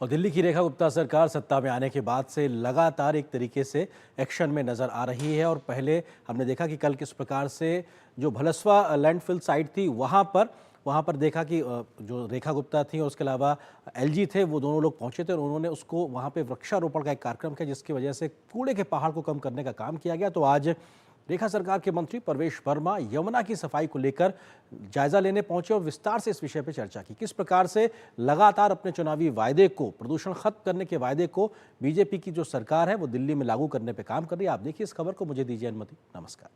और दिल्ली की रेखा गुप्ता सरकार सत्ता में आने के बाद से लगातार एक तरीके से एक्शन में नजर आ रही है। और पहले हमने देखा कि कल किस प्रकार से जो भलसवा लैंडफिल साइट थी वहाँ पर देखा कि जो रेखा गुप्ता थी और उसके अलावा एलजी थे, वो दोनों लोग पहुंचे थे और उन्होंने उसको वहाँ पे वृक्षारोपण का एक कार्यक्रम किया, जिसकी वजह से कूड़े के पहाड़ को कम करने का काम किया गया। तो आज रेखा सरकार के मंत्री प्रवेश वर्मा यमुना की सफाई को लेकर जायजा लेने पहुंचे और विस्तार से इस विषय पर चर्चा की। किस प्रकार से लगातार अपने चुनावी वायदे को, प्रदूषण खत्म करने के वायदे को बीजेपी की जो सरकार है वो दिल्ली में लागू करने पर काम कर रही है। आप देखिए इस खबर को, मुझे दीजिए अनुमति। नमस्कार।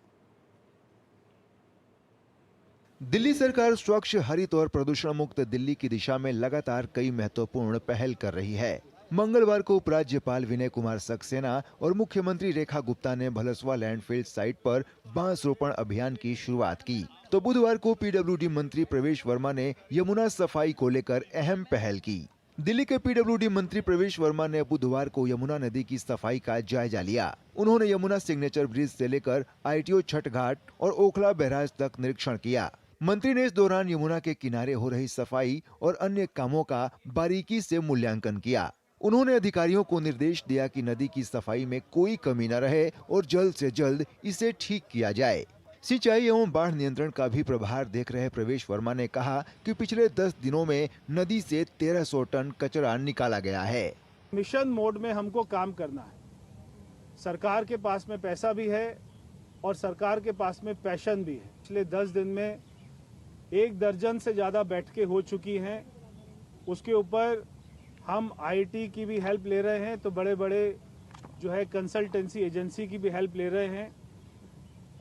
दिल्ली सरकार स्वच्छ, हरित और प्रदूषण मुक्त दिल्ली की दिशा में लगातार कई महत्वपूर्ण पहल कर रही है। मंगलवार को उपराज्यपाल विनय कुमार सक्सेना और मुख्यमंत्री रेखा गुप्ता ने भलसवा लैंडफिल साइट पर बांस रोपण अभियान की शुरुआत की, तो बुधवार को पीडब्ल्यूडी मंत्री प्रवेश वर्मा ने यमुना सफाई को लेकर अहम पहल की। दिल्ली के पीडब्ल्यूडी मंत्री प्रवेश वर्मा ने बुधवार को यमुना नदी की सफाई का जायजा लिया। उन्होंने यमुना सिग्नेचर ब्रिज से लेकर ITO छठ घाट और ओखला बैराज तक निरीक्षण किया। मंत्री ने इस दौरान यमुना के किनारे हो रही सफाई और अन्य कामों का बारीकी से मूल्यांकन किया। उन्होंने अधिकारियों को निर्देश दिया कि नदी की सफाई में कोई कमी न रहे और जल्द से जल्द इसे ठीक किया जाए। सिंचाई एवं बाढ़ नियंत्रण का भी प्रभार देख रहे प्रवेश वर्मा ने कहा कि पिछले 10 दिनों में नदी से 1300 टन कचरा निकाला गया है। मिशन मोड में हमको काम करना है। सरकार के पास में पैसा भी है और सरकार के पास में पैशन भी है। पिछले 10 दिन में 1 दर्जन से ज़्यादा बैठकें हो चुकी हैं। उसके ऊपर हम IIT की भी हेल्प ले रहे हैं, तो बड़े बड़े जो है कंसल्टेंसी एजेंसी की भी हेल्प ले रहे हैं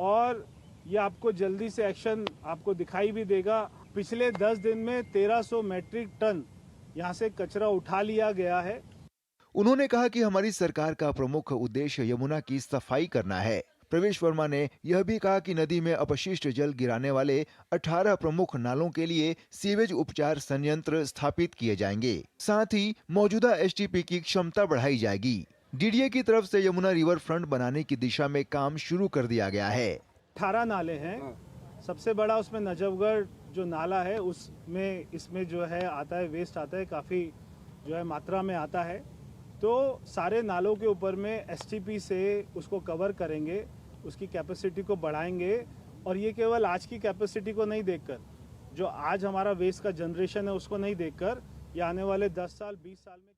और ये आपको जल्दी से एक्शन आपको दिखाई भी देगा। पिछले 10 दिन में 1300 मैट्रिक टन यहाँ से कचरा उठा लिया गया है। उन्होंने कहा कि हमारी सरकार का प्रमुख उद्देश्य यमुना की सफाई करना है। प्रवेश वर्मा ने यह भी कहा कि नदी में अपशिष्ट जल गिराने वाले 18 प्रमुख नालों के लिए सीवेज उपचार संयंत्र स्थापित किए जाएंगे। साथ ही मौजूदा STP की क्षमता बढ़ाई जाएगी। DDA की तरफ से यमुना रिवर फ्रंट बनाने की दिशा में काम शुरू कर दिया गया है। 18 नाले हैं। सबसे बड़ा उसमें नजफगढ़ जो नाला है उसमें इसमें जो है आता है, वेस्ट आता है, काफ़ी जो है मात्रा में आता है। तो सारे नालों के ऊपर में STP से उसको कवर करेंगे, उसकी कैपेसिटी को बढ़ाएंगे। और ये केवल आज की कैपेसिटी को नहीं देखकर, जो आज हमारा वेस्ट का जनरेशन है उसको नहीं देखकर, ये आने वाले 10 साल 20 साल में